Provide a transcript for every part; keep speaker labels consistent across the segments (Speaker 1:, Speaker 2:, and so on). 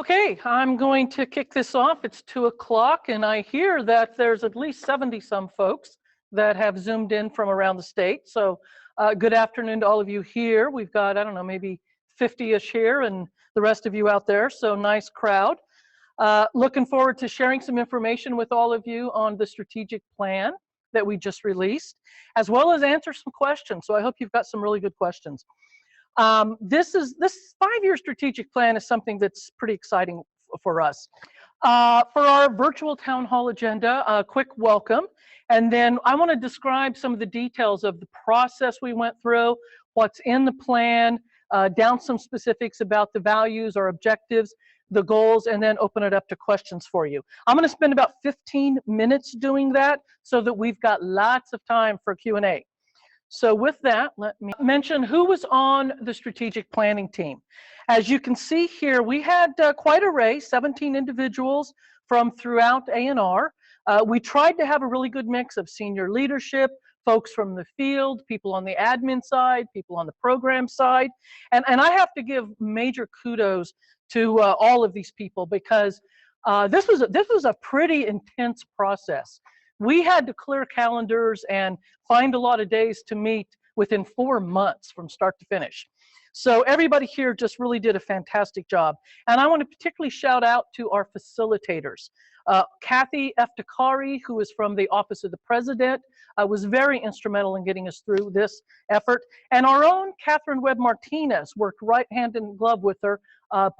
Speaker 1: Okay, I'm going to kick this off. It's 2 o'clock, and I hear that there's at least 70-some folks that have Zoomed in from around the state. So good afternoon to all of you here. We've got, I don't know, maybe 50-ish here and the rest of you out there, so nice crowd. Looking forward to sharing some information with all of you on the strategic plan that we just released, as well as answer some questions. So I hope you've got some really good questions. This 5-year strategic plan is something that's pretty exciting for us. For our virtual town hall agenda, a quick welcome, and then I want to describe some of the details of the process we went through, what's in the plan, down some specifics about the values or objectives, the goals, and then open it up to questions for you. I'm going to spend about 15 minutes doing that so that we've got lots of time for Q&A. So with that, let me mention who was on the strategic planning team. As you can see here, we had quite an array, 17 individuals from throughout ANR. We tried to have a really good mix of senior leadership, folks from the field, people on the admin side, people on the program side. And I have to give major kudos to all of these people because this was a pretty intense process. We had to clear calendars and find a lot of days to meet within 4 months from start to finish. So everybody here just really did a fantastic job. And I want to particularly shout out to our facilitators. Kathy Eftekari, who is from the Office of the President, was very instrumental in getting us through this effort. And our own Catherine Webb Martinez worked right hand in glove with her,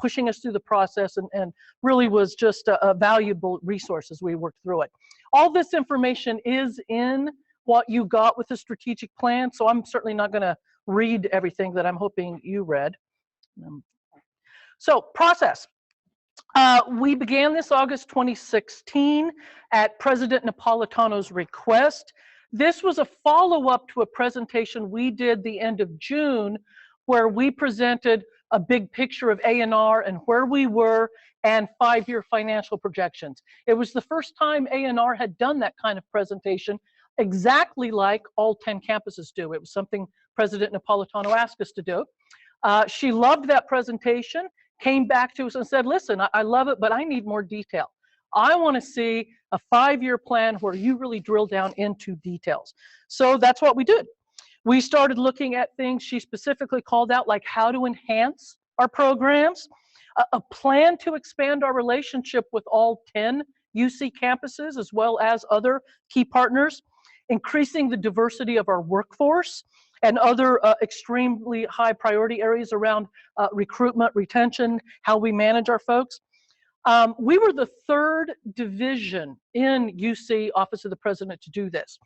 Speaker 1: pushing us through the process and really was just a valuable resource as we worked through it. All this information is in what you got with the strategic plan, so I'm certainly not going to read everything that I'm hoping you read. So, process. We began this August 2016 at President Napolitano's request. This was a follow-up to a presentation we did the end of June where we presented a big picture of ANR and where we were and 5-year financial projections. It was the first time ANR had done that kind of presentation exactly like all 10 campuses do. It was something President Napolitano asked us to do. She loved that presentation, came back to us and said, listen, I love it, but I need more detail. I want to see a 5-year plan where you really drill down into details. So that's what we did. We started looking at things she specifically called out, like how to enhance our programs, a plan to expand our relationship with all 10 UC campuses, as well as other key partners, increasing the diversity of our workforce, and other extremely high priority areas around recruitment, retention, how we manage our folks. We were the 3rd division in UC Office of the President to do this.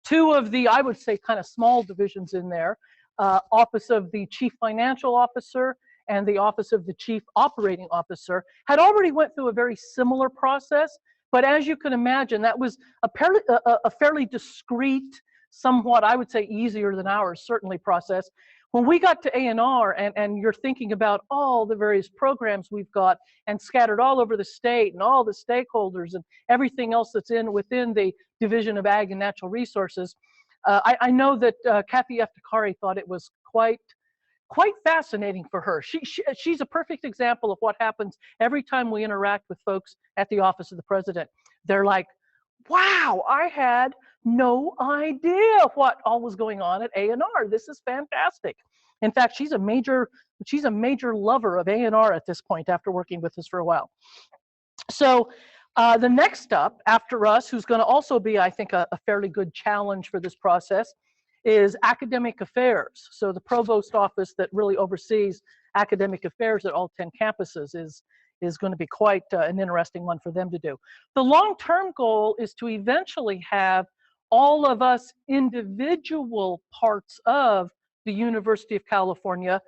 Speaker 1: 2 of the, I would say, kind of small divisions in there, Office of the Chief Financial Officer and the Office of the Chief Operating Officer, had already went through a very similar process, but as you can imagine, that was a fairly discrete, somewhat, I would say, easier than ours, certainly, process. When we got to ANR and you're thinking about all the various programs we've got and scattered all over the state and all the stakeholders and everything else that's within the Division of Ag and Natural Resources, I know that Kathy Eftekari thought it was quite fascinating for her. She's a perfect example of what happens every time we interact with folks at the Office of the President. They're like, wow, I had no idea what all was going on at ANR. This is fantastic. In fact, she's a major lover of ANR at this point after working with us for a while. So the next up after us, who's going to also be, I think, a fairly good challenge for this process, is academic affairs. So the provost office that really oversees academic affairs at all 10 campuses is going to be quite an interesting one for them to do. The long-term goal is to eventually have all of us individual parts of the University of California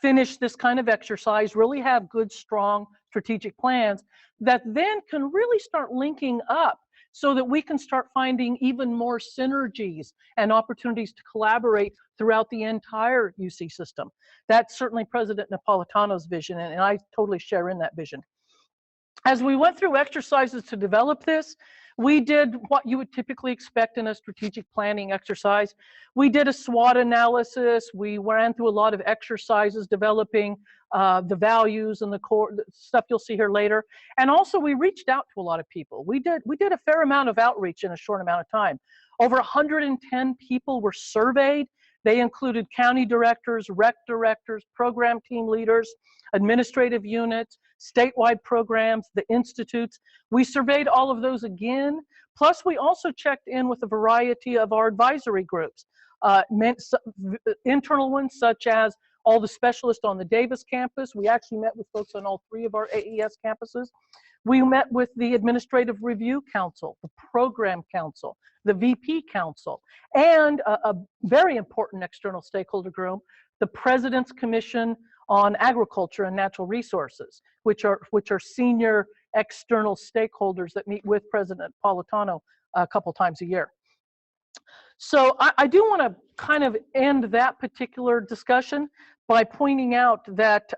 Speaker 1: finish this kind of exercise, really have good, strong strategic plans that then can really start linking up so that we can start finding even more synergies and opportunities to collaborate throughout the entire UC system. That's certainly President Napolitano's vision, and I totally share in that vision. As we went through exercises to develop this, we did what you would typically expect in a strategic planning exercise. We did a SWOT analysis. We ran through a lot of exercises developing the values and the core the stuff you'll see here later. And also we reached out to a lot of people. We did a fair amount of outreach in a short amount of time. Over 110 people were surveyed. They included county directors, rec directors, program team leaders, administrative units, statewide programs, the institutes. We surveyed all of those again. Plus, we also checked in with a variety of our advisory groups, internal ones such as all the specialists on the Davis campus. We actually met with folks on all 3 of our AES campuses. We met with the Administrative Review Council, the Program Council, the VP Council, and a very important external stakeholder group, the President's Commission on Agriculture and Natural Resources, which are senior external stakeholders that meet with President Napolitano a couple times a year. So I do want to kind of end that particular discussion by pointing out that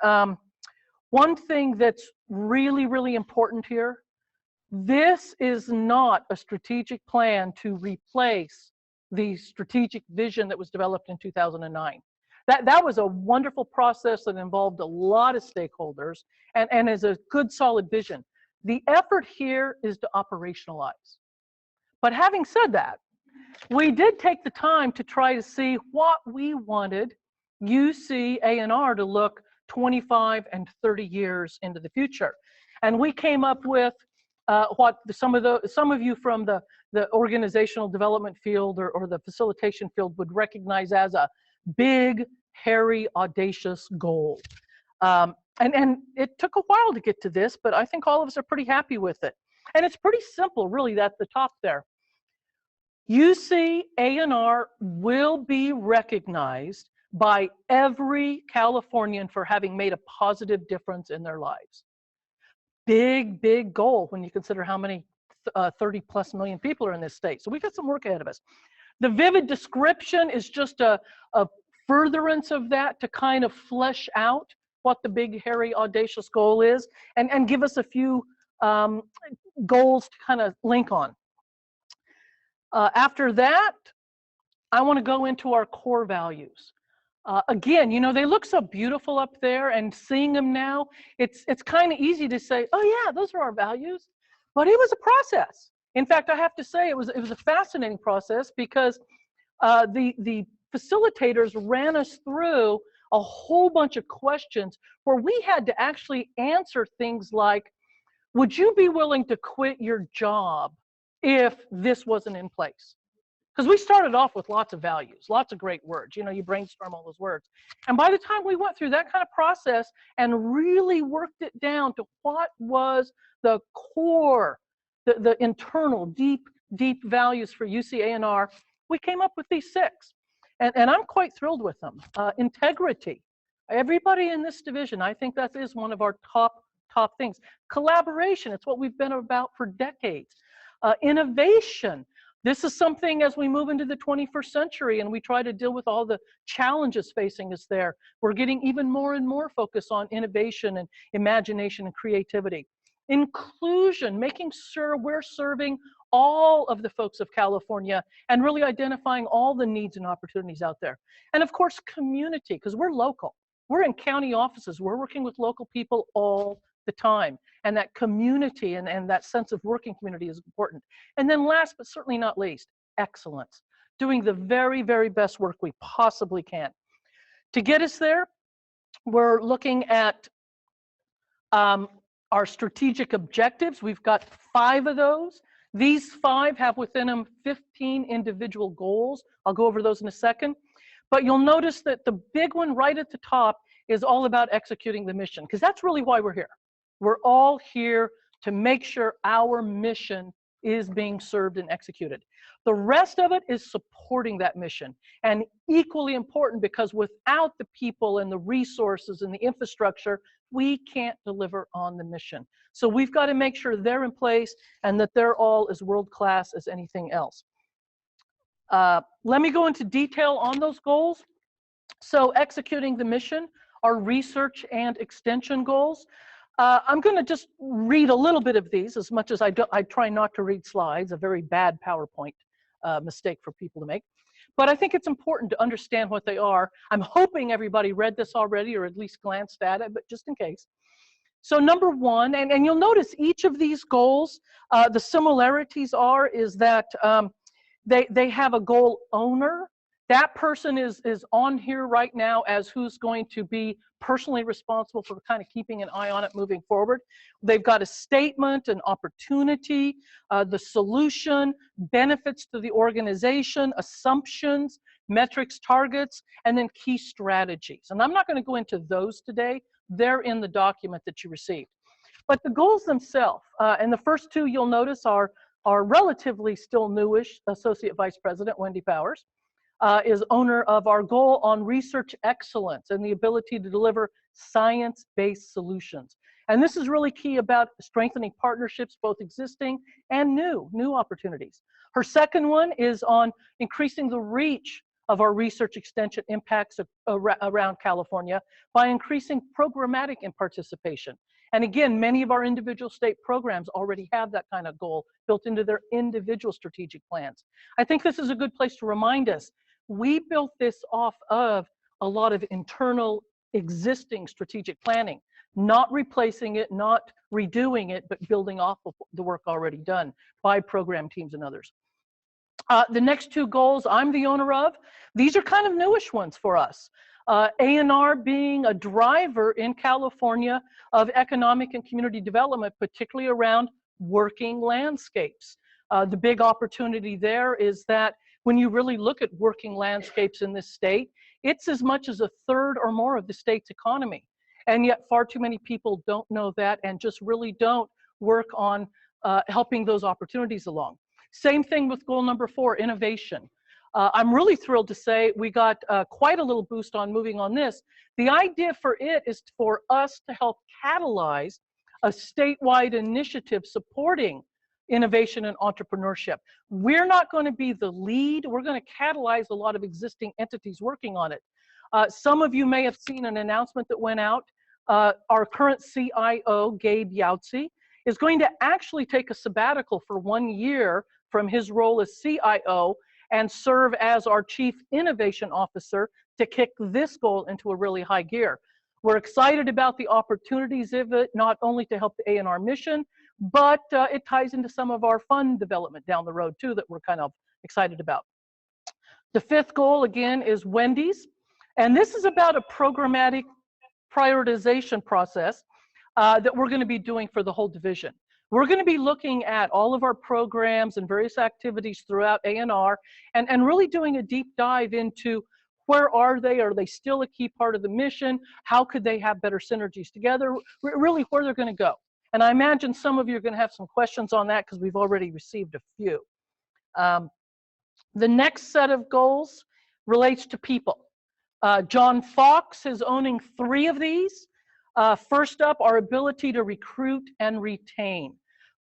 Speaker 1: one thing that's really, really important here, this is not a strategic plan to replace the strategic vision that was developed in 2009. That was a wonderful process that involved a lot of stakeholders and is a good, solid vision. The effort here is to operationalize. But having said that, we did take the time to try to see what we wanted UC ANR to look 25 and 30 years into the future. And we came up with what some of you from the organizational development field or the facilitation field would recognize as a big, hairy, audacious goal. And it took a while to get to this, but I think all of us are pretty happy with it. And it's pretty simple, really, at the top there. UC ANR will be recognized by every Californian for having made a positive difference in their lives. Big, big goal when you consider how many 30+ million people are in this state. So we've got some work ahead of us. The vivid description is just a furtherance of that to kind of flesh out what the big, hairy, audacious goal is and give us a few goals to kind of link on. After that, I want to go into our core values. Again, you know, they look so beautiful up there, and seeing them now, it's kind of easy to say, oh yeah, those are our values. But it was a process. In fact, I have to say it was a fascinating process because the facilitators ran us through a whole bunch of questions where we had to actually answer things like, would you be willing to quit your job if this wasn't in place? Because we started off with lots of values, lots of great words. You know, you brainstorm all those words. And by the time we went through that kind of process and really worked it down to what was the core, the internal, deep values for UC ANR, we came up with these 6. And I'm quite thrilled with them. Integrity. Everybody in this division, I think that is one of our top things. Collaboration, it's what we've been about for decades. Innovation. This is something as we move into the 21st century and we try to deal with all the challenges facing us there, we're getting even more and more focus on innovation and imagination and creativity. Inclusion, making sure we're serving all of the folks of California and really identifying all the needs and opportunities out there. And of course, community, because we're local. We're in county offices. We're working with local people all the time. And that community and that sense of working community is important. And then last but certainly not least, excellence. Doing the very, very best work we possibly can. To get us there, we're looking at our strategic objectives. We've got 5 of those. These 5 have within them 15 individual goals. I'll go over those in a second. But you'll notice that the big one right at the top is all about executing the mission, because that's really why we're here. We're all here to make sure our mission is being served and executed. The rest of it is supporting that mission, and equally important because without the people and the resources and the infrastructure, we can't deliver on the mission. So we've got to make sure they're in place and that they're all as world-class as anything else. Let me go into detail on those goals. So executing the mission, our research and extension goals. I'm going to just read a little bit of these, as much as I try not to read slides, a very bad PowerPoint mistake for people to make. but I think it's important to understand what they are. I'm hoping everybody read this already or at least glanced at it, but just in case. So number one, and you'll notice each of these goals, the similarities is that they have a goal owner. That person is on here right now as who's going to be personally responsible for kind of keeping an eye on it moving forward. They've got a statement, an opportunity, the solution, benefits to the organization, assumptions, metrics, targets, and then key strategies. And I'm not going to go into those today. They're in the document that you received. But the goals themselves, and the first two you'll notice are relatively still newish. Associate Vice President Wendy Powers is owner of our goal on research excellence and the ability to deliver science-based solutions. And this is really key about strengthening partnerships, both existing and new opportunities. Her second one is on increasing the reach of our research extension impacts around California by increasing programmatic participation. And again, many of our individual state programs already have that kind of goal built into their individual strategic plans. I think this is a good place to remind us, we built this off of a lot of internal existing strategic planning, not replacing it, not redoing it, but building off of the work already done by program teams and others. The next two goals I'm the owner of, these are kind of newish ones for us. ANR being a driver in California of economic and community development, particularly around working landscapes. The big opportunity there is that when you really look at working landscapes in this state, it's as much as a third or more of the state's economy. And yet far too many people don't know that and just really don't work on helping those opportunities along. Same thing with goal number 4, innovation. I'm really thrilled to say we got quite a little boost on moving on this. The idea for it is for us to help catalyze a statewide initiative supporting innovation and entrepreneurship. We're not going to be the lead. We're going to catalyze a lot of existing entities working on it. Some of you may have seen an announcement that went out. Our current CIO, Gabe Yautze, is going to actually take a sabbatical for 1 year from his role as CIO and serve as our Chief Innovation Officer to kick this goal into a really high gear. We're excited about the opportunities of it, not only to help the ANR mission, but it ties into some of our fund development down the road too that we're kind of excited about. The 5th goal, again, is Wendy's. And this is about a programmatic prioritization process that we're going to be doing for the whole division. We're going to be looking at all of our programs and various activities throughout ANR and really doing a deep dive into where are they still a key part of the mission? How could they have better synergies together? Really where they're going to go. And I imagine some of you are going to have some questions on that because we've already received a few. The next set of goals relates to people. John Fox is owning 3 of these. First up, our ability to recruit and retain.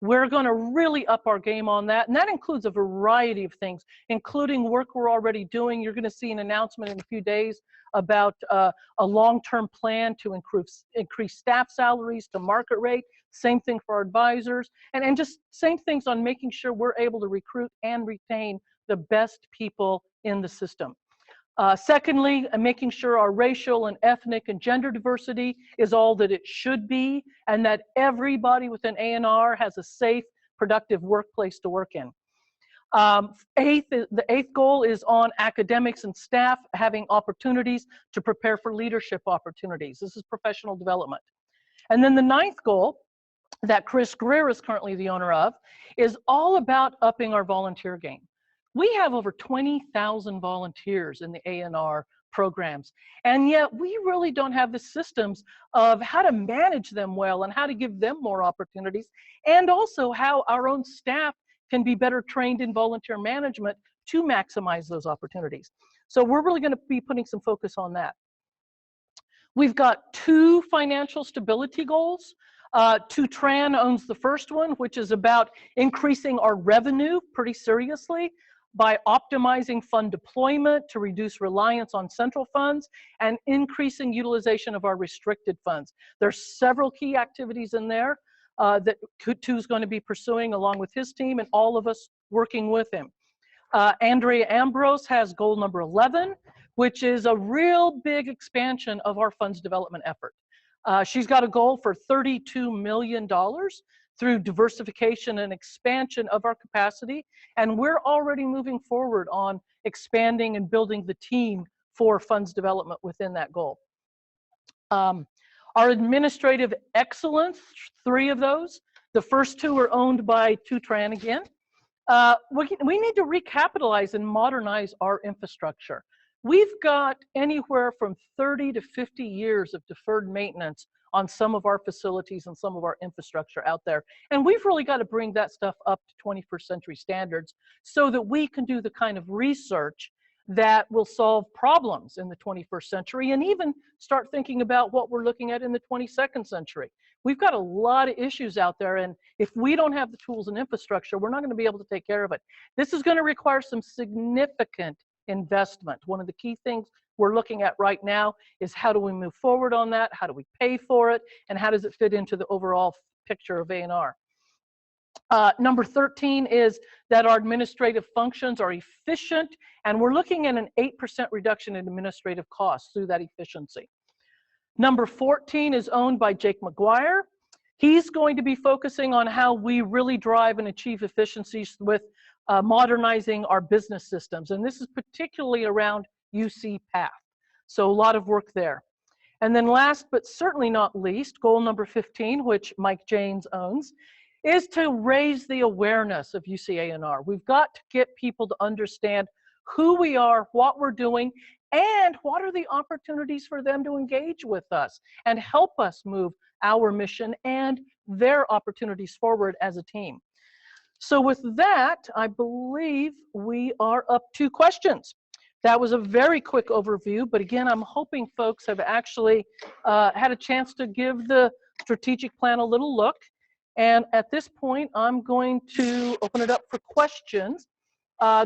Speaker 1: We're going to really up our game on that, and that includes a variety of things, including work we're already doing. You're going to see an announcement in a few days about a long-term plan to increase staff salaries to market rate. Same thing for our advisors, and just same things on making sure we're able to recruit and retain the best people in the system. Secondly, making sure our racial and ethnic and gender diversity is all that it should be, and that everybody within ANR has a safe, productive workplace to work in. The 8th goal is on academics and staff having opportunities to prepare for leadership opportunities. This is professional development. And then the 9th goal, that Chris Greer is currently the owner of, is all about upping our volunteer game. We have over 20,000 volunteers in the ANR programs, and yet we really don't have the systems of how to manage them well and how to give them more opportunities, and also how our own staff can be better trained in volunteer management to maximize those opportunities. So we're really going to be putting some focus on that. We've got 2 financial stability goals. Tran owns the first one, which is about increasing our revenue pretty seriously by optimizing fund deployment to reduce reliance on central funds and increasing utilization of our restricted funds. There's several key activities in there that Tu's going to be pursuing along with his team and all of us working with him. Andrea Ambrose has goal number 11, which is a real big expansion of our funds development effort. She's got a goal for $32 million through diversification and expansion of our capacity, and we're already moving forward on expanding and building the team for funds development within that goal. Our administrative excellence, 3 of those. The first 2 are owned by Tutran again. We need to recapitalize and modernize our infrastructure. We've got anywhere from 30 to 50 years of deferred maintenance on some of our facilities and some of our infrastructure out there. And we've really got to bring that stuff up to 21st century standards so that we can do the kind of research that will solve problems in the 21st century and even start thinking about what we're looking at in the 22nd century. We've got a lot of issues out there, and if we don't have the tools and infrastructure, we're not going to be able to take care of it. This is going to require some significant investment. One of the key things we're looking at right now is how do we move forward on that, how do we pay for it, and how does it fit into the overall picture of ANR. Number 13 is that our administrative functions are efficient, and we're looking at an 8% reduction in administrative costs through that efficiency. Number 14 is owned by Jake McGuire. He's going to be focusing on how we really drive and achieve efficiencies with modernizing our business systems, and this is particularly around UC Path. So a lot of work there. And then last but certainly not least, goal number 15, which Mike Janes owns, is to raise the awareness of UC ANR. We've got to get people to understand who we are, what we're doing, and what are the opportunities for them to engage with us and help us move our mission and their opportunities forward as a team. So with that, I believe we are up to questions. That was a very quick overview, but again, I'm hoping folks have actually had a chance to give the strategic plan a little look. And at this point, I'm going to open it up for questions.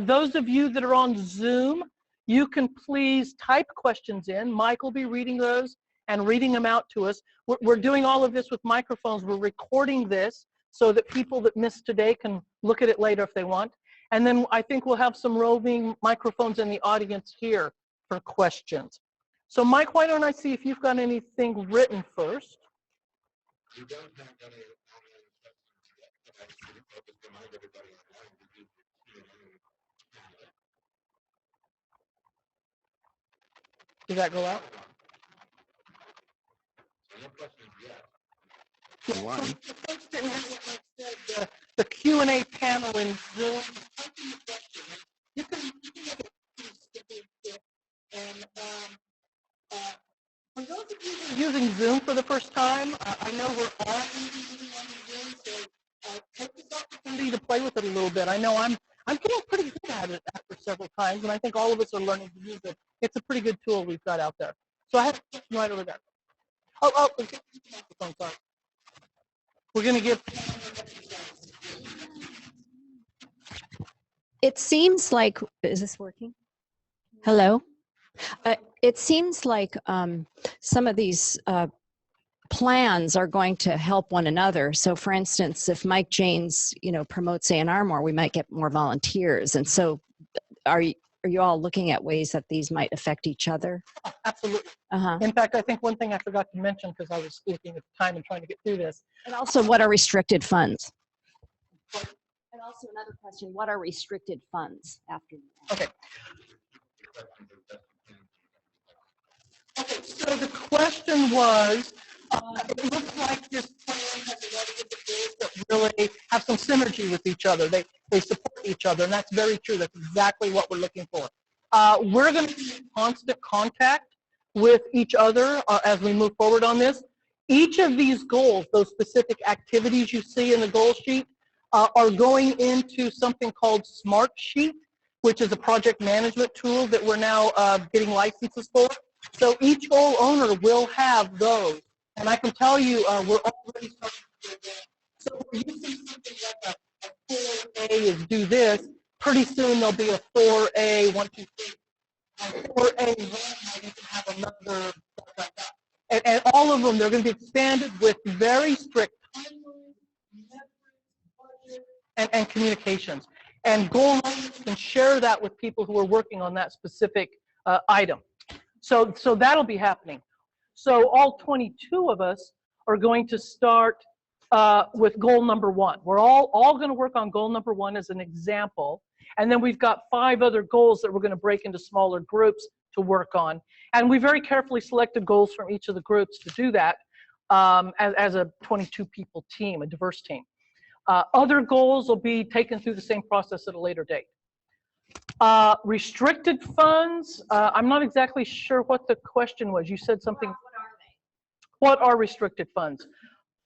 Speaker 1: Those of you that are on Zoom, you can please type questions in. Mike will be reading those and reading them out to us. We're doing all of this with microphones. We're recording this so that people that missed today can look at it later if they want. And then I think we'll have some roving microphones in the audience here for questions. So Mike, why don't I see if you've got anything written first?
Speaker 2: You don't have any questions yet, but I just remind everybody online to do the Q&A.
Speaker 1: Did that go out?
Speaker 2: So no questions yet.
Speaker 1: Folks didn't have what Mike said, the Q&A panel in Zoom. You can and for those of you who are using Zoom for the first time, I know we're all using Zoom, so take this opportunity to play with it a little bit. I know I'm getting pretty good at it after several times, and I think all of us are learning to use it. It's a pretty good tool we've got out there. So I have a question right over there. Oh, sorry. We're going to give.
Speaker 3: It seems like, is this working? Hello? It seems like some of these plans are going to help one another. So for instance, if Mike Janes, promotes ANR more, we might get more volunteers. And so are you all looking at ways that these might affect each other?
Speaker 1: Oh, absolutely. In fact, I think one thing I forgot to mention because I was looking at the time and trying to get through this.
Speaker 3: And also, what are restricted funds? And also another question, what are restricted funds after?
Speaker 1: Okay. Okay, so the question was, it looks like this plan has a lot of different goals that really have some synergy with each other. They support each other, and that's very true. That's exactly what we're looking for. We're going to be in constant contact with each other as we move forward on this. Each of these goals, those specific activities you see in the goal sheet, are going into something called Smart Sheet, which is a project management tool that we're now getting licenses for. So each goal owner will have those. And I can tell you, we're already starting to do that. So we're using something like a 4A is do this. Pretty soon there'll be a 4A, 1, 2, 3. And 4A might even have another stuff like that. And all of them, they're going to be expanded with very strict timelines, metrics, budget, and communications. and goal numbers can share that with people who are working on that specific item. So that'll be happening. So all 22 of us are going to start with goal number 1. We're all going to work on goal number 1 as an example. And then we've got 5 other goals that we're going to break into smaller groups to work on. And we very carefully selected goals from each of the groups to do that as a 22 people team, a diverse team. Other goals will be taken through the same process at a later date. Restricted funds, I'm not exactly sure what the question was. You said something. What are restricted funds?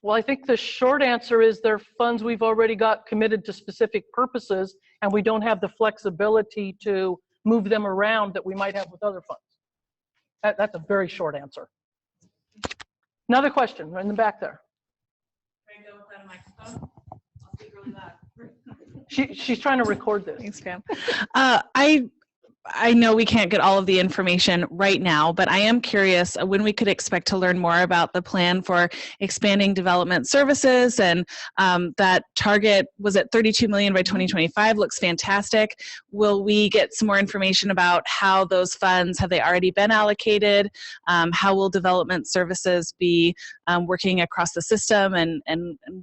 Speaker 1: Well, I think the short answer is they're funds we've already got committed to specific purposes, and we don't have the flexibility to move them around that we might have with other funds. That's a very short answer. Another question right in the back there.
Speaker 4: Can I go without a microphone? I'll speak really loud.
Speaker 1: She's trying to record this.
Speaker 4: Thanks, Pam. I know we can't get all of the information right now, but I am curious when we could expect to learn more about the plan for expanding development services, and that target was at $32 million by 2025, looks fantastic. Will we get some more information about how those funds, have they already been allocated? How will development services be working across the system, and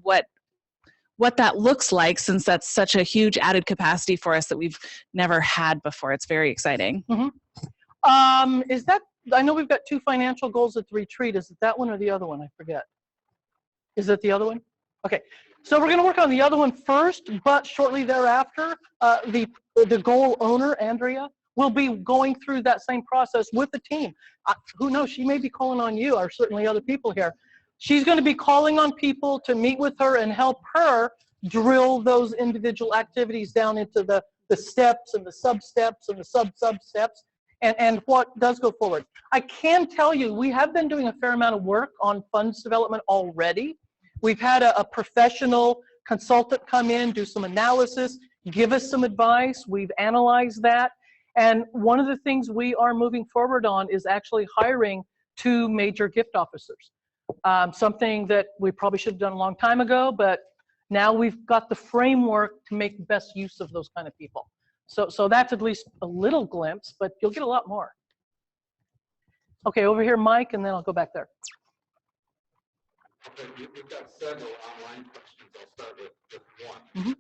Speaker 4: what that looks like, since that's such a huge added capacity for us that we've never had before. It's very exciting.
Speaker 1: Mm-hmm. Is that, I know we've got 2 financial goals at the retreat. Is it that one or the other one? I forget. Is it the other one? Okay. So we're going to work on the other one first, but shortly thereafter, the goal owner, Andrea, will be going through that same process with the team. Who knows? She may be calling on you, or certainly other people here. She's going to be calling on people to meet with her and help her drill those individual activities down into the steps and the sub-steps and the sub-sub-steps and what does go forward. I can tell you, we have been doing a fair amount of work on funds development already. We've had a professional consultant come in, do some analysis, give us some advice. We've analyzed that. And one of the things we are moving forward on is actually hiring 2 major gift officers. Something that we probably should have done a long time ago, but now we've got the framework to make the best use of those kind of people. So that's at least a little glimpse, but you'll get a lot more. Okay, over here, Mike, and then I'll go back there.
Speaker 2: Okay, we've got several online questions. I'll start with just one.
Speaker 1: Mm-hmm.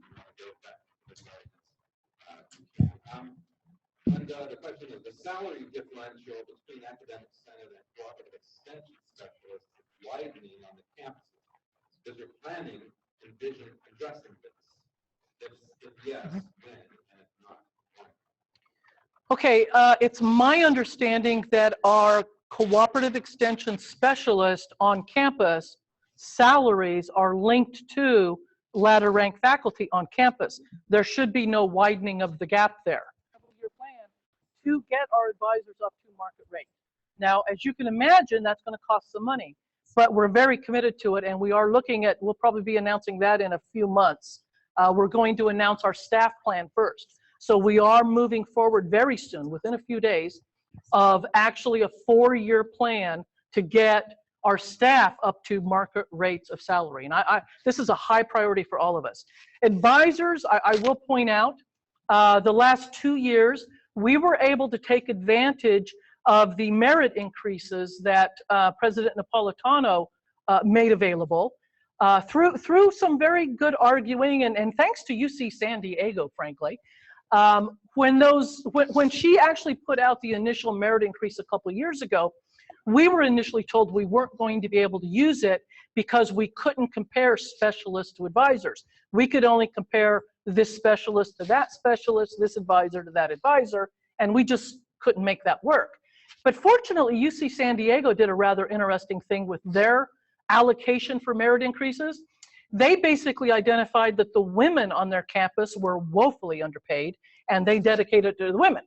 Speaker 2: And the question is, the salary differential between academic senate and cooperative extension specialists is widening on the campuses. Does your planning envision addressing this? If yes, when, and if not, when?
Speaker 1: Okay, it's my understanding that our cooperative extension specialists on campus salaries are linked to ladder rank faculty on campus. There should be no widening of the gap there. Plan to get our advisors up to market rate. Now, as you can imagine, that's going to cost some money, but we're very committed to it, and we are looking at, we'll probably be announcing that in a few months. We're going to announce our staff plan first. So we are moving forward very soon, within a few days, of actually a 4-year plan to get our staff up to market rates of salary. And this is a high priority for all of us. Advisors, I will point out, the last 2 years, we were able to take advantage of the merit increases that President Napolitano made available through some very good arguing, and thanks to UC San Diego, frankly. When she actually put out the initial merit increase a couple of years ago, we were initially told we weren't going to be able to use it because we couldn't compare specialists to advisors. We could only compare this specialist to that specialist, this advisor to that advisor, and we just couldn't make that work. But fortunately, UC San Diego did a rather interesting thing with their allocation for merit increases. They basically identified that the women on their campus were woefully underpaid, and they dedicated it to the women.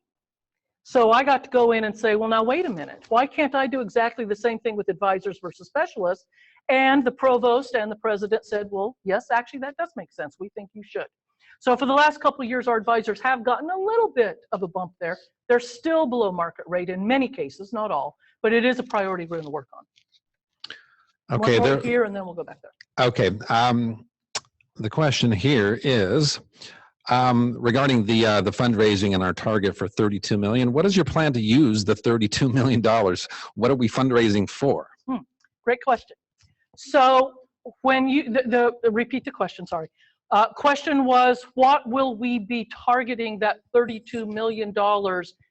Speaker 1: So I got to go in and say, well, now wait a minute. Why can't I do exactly the same thing with advisors versus specialists? And the provost and the president said, well, yes, actually, that does make sense. We think you should. So for the last couple of years, our advisors have gotten a little bit of a bump there. They're still below market rate in many cases, not all, but it is a priority we're going to work on.
Speaker 5: Okay,
Speaker 1: one more here, and then we'll go back there.
Speaker 5: Okay, the question here is, Regarding the fundraising and our target for 32 million, what is your plan to use the $32 million? What are we fundraising for?
Speaker 1: Great question. So when you, repeat the question, sorry. Question was, what will we be targeting that $32 million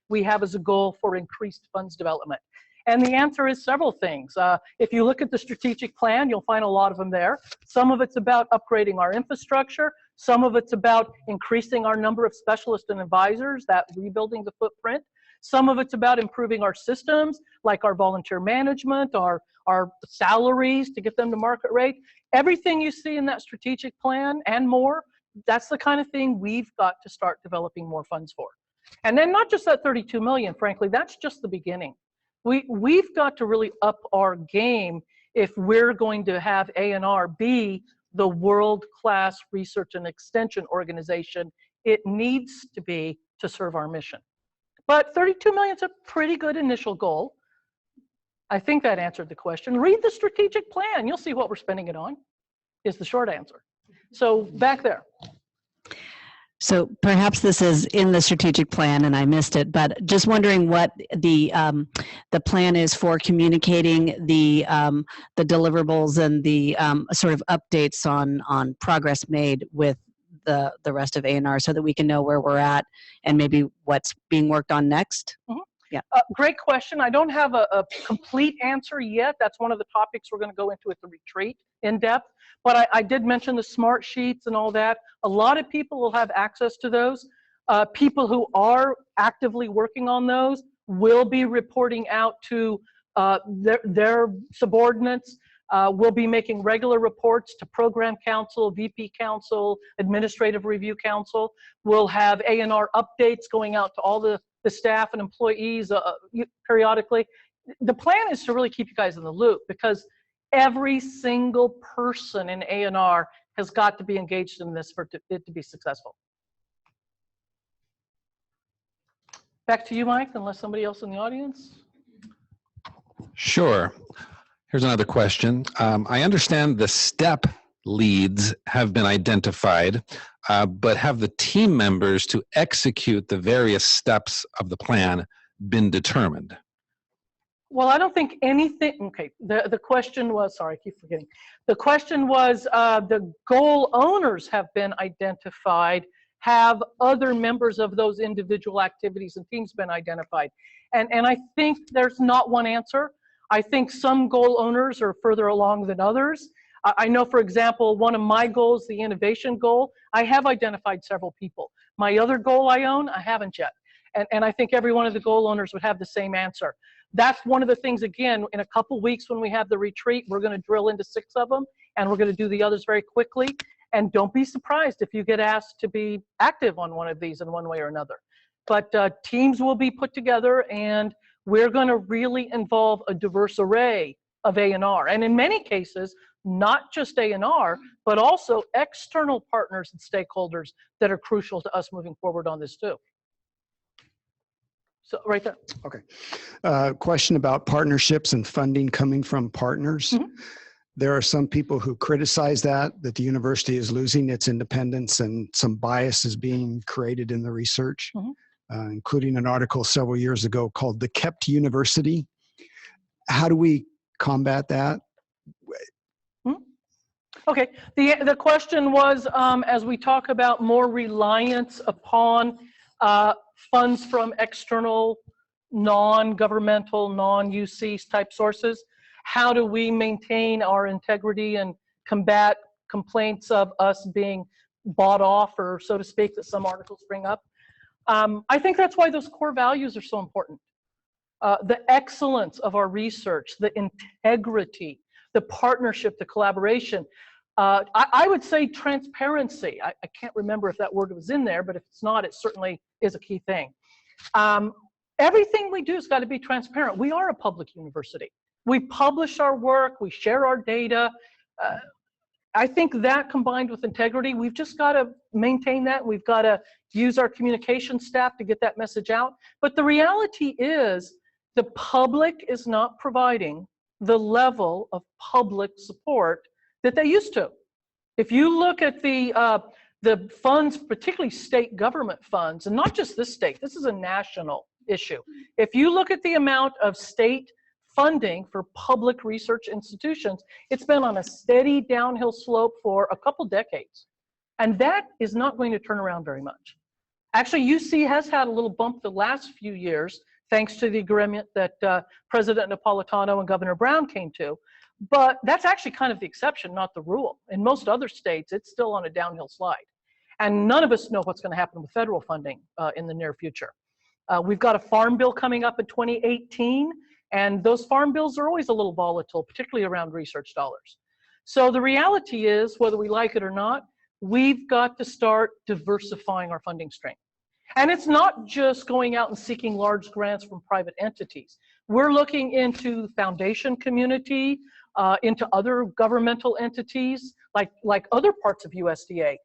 Speaker 1: we have as a goal for increased funds development? And the answer is several things. If you look at the strategic plan, you'll find a lot of them there. Some of it's about upgrading our infrastructure. Some of it's about increasing our number of specialists and advisors, that rebuilding the footprint. Some of it's about improving our systems, like our volunteer management, our salaries to get them to market rate. Everything you see in that strategic plan and more, that's the kind of thing we've got to start developing more funds for. And then not just that 32 million, frankly, that's just the beginning. We've got to really up our game if we're going to have ANR be the world-class research and extension organization it needs to be to serve our mission. But 32 million is a pretty good initial goal. I think that answered the question. Read the strategic plan. You'll see what we're spending it on, is the short answer. So back there.
Speaker 6: So perhaps this is in the strategic plan and I missed it, but just wondering what the plan is for communicating the deliverables and the sort of updates on progress made with the rest of ANR, so that we can know where we're at and maybe what's being worked on next.
Speaker 1: Mm-hmm.
Speaker 6: Yeah.
Speaker 1: Great question. I don't have a complete answer yet. That's one of the topics we're going to go into at the retreat in depth. But I did mention the smart sheets and all that. A lot of people will have access to those. People who are actively working on those will be reporting out to their subordinates. We'll be making regular reports to Program Council, VP Council, Administrative Review Council. We'll have ANR updates going out to all the staff and employees periodically. The plan is to really keep you guys in the loop, because every single person in ANR has got to be engaged in this for it to be successful. Back to you, Mike, unless somebody else in the audience.
Speaker 5: Sure. Here's another question. I understand the STEP leads have been identified, but have the team members to execute the various steps of the plan been determined?
Speaker 1: Well, I don't think anything, okay, the question was, sorry, I keep forgetting. The question was, the goal owners have been identified. Have other members of those individual activities and teams been identified? And I think there's not one answer. I think some goal owners are further along than others. I know, for example, one of my goals, the innovation goal, I have identified several people. My other goal I own, I haven't yet. And I think every one of the goal owners would have the same answer. That's one of the things, again, in a couple weeks when we have the retreat, we're going to drill into 6 of them, and we're going to do the others very quickly. And don't be surprised if you get asked to be active on one of these in one way or another. But teams will be put together, and we're going to really involve a diverse array of ANR. And in many cases, not just ANR, but also external partners and stakeholders that are crucial to us moving forward on this too. So right there.
Speaker 7: Okay. Question about partnerships and funding coming from partners. Mm-hmm. There are some people who criticize that the university is losing its independence and some bias is being created in the research, mm-hmm. Including an article several years ago called The Kept University. How do we combat that?
Speaker 1: Okay, the question was, as we talk about more reliance upon funds from external, non-governmental, non-UC type sources, how do we maintain our integrity and combat complaints of us being bought off, or so to speak, that some articles bring up? I think that's why those core values are so important. The excellence of our research, the integrity, the partnership, the collaboration. I would say transparency. I can't remember if that word was in there, but if it's not, it certainly is a key thing. Everything we do has got to be transparent. We are a public university. We publish our work, we share our data. I think that combined with integrity, we've just got to maintain that. We've got to use our communication staff to get that message out. But the reality is the public is not providing the level of public support that they used to. If you look at the the funds, particularly state government funds, and not just this state, this is a national issue. If you look at the amount of state funding for public research institutions, it's been on a steady downhill slope for a couple decades. And that is not going to turn around very much. Actually, UC has had a little bump the last few years, thanks to the agreement that President Napolitano and Governor Brown came to. But that's actually kind of the exception, not the rule. In most other states, it's still on a downhill slide. And none of us know what's going to happen with federal funding in the near future. We've got a farm bill coming up in 2018, and those farm bills are always a little volatile, particularly around research dollars. So the reality is, whether we like it or not, we've got to start diversifying our funding stream. And it's not just going out and seeking large grants from private entities. We're looking into the foundation community, into other governmental entities, like other parts of USDA,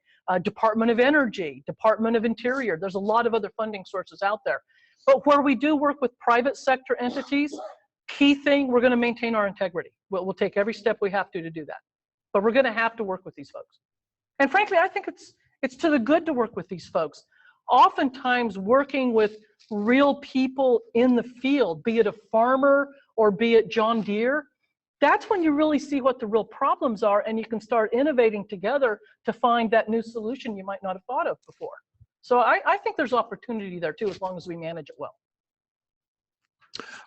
Speaker 1: Department of Energy, Department of Interior. There's a lot of other funding sources out there. But where we do work with private sector entities, key thing, we're going to maintain our integrity. We'll take every step we have to do that. But we're going to have to work with these folks. And frankly, I think it's to the good to work with these folks. Oftentimes, working with real people in the field, be it a farmer or be it John Deere, that's when you really see what the real problems are, and you can start innovating together to find that new solution you might not have thought of before. So I think there's opportunity there too, as long as we manage it well.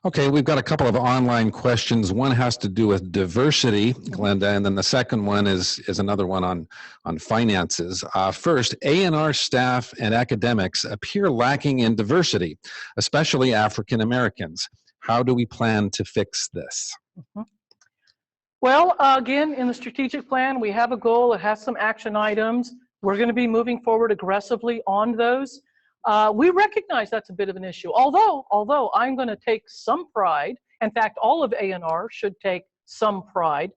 Speaker 5: Okay, we've got a couple of online questions. One has to do with diversity, Glenda, and then the second one is another one on finances. First, ANR staff and academics appear lacking in diversity, especially African Americans. How do we plan to fix this?
Speaker 1: Well, again, in the strategic plan, we have a goal. It has some action items. We're going to be moving forward aggressively on those. We recognize that's a bit of an issue, although I'm going to take some pride. In fact, all of ANR should take some pride.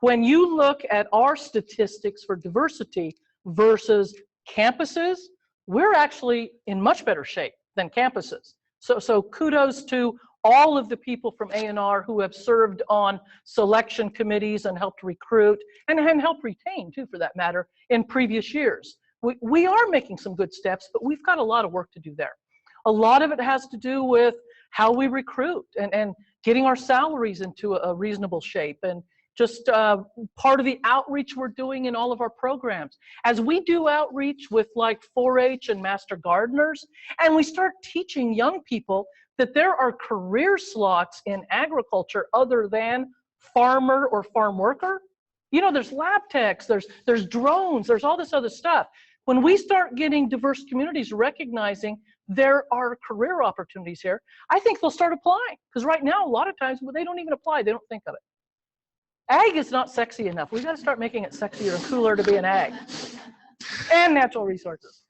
Speaker 1: When you look at our statistics for diversity versus campuses, we're actually in much better shape than campuses. So kudos to all of the people from ANR who have served on selection committees and helped recruit and help retain too, for that matter, in previous years. We are making some good steps, but we've got a lot of work to do there. A lot of it has to do with how we recruit and getting our salaries into a reasonable shape, and just part of the outreach we're doing in all of our programs. As we do outreach with like 4-H and Master Gardeners, and we start teaching young people that there are career slots in agriculture other than farmer or farm worker. You know, there's lab techs, there's drones, there's all this other stuff. When we start getting diverse communities recognizing there are career opportunities here, I think they'll start applying. Because right now, a lot of times, they don't even apply, they don't think of it. Ag is not sexy enough. We've got to start making it sexier and cooler to be an ag. And natural resources.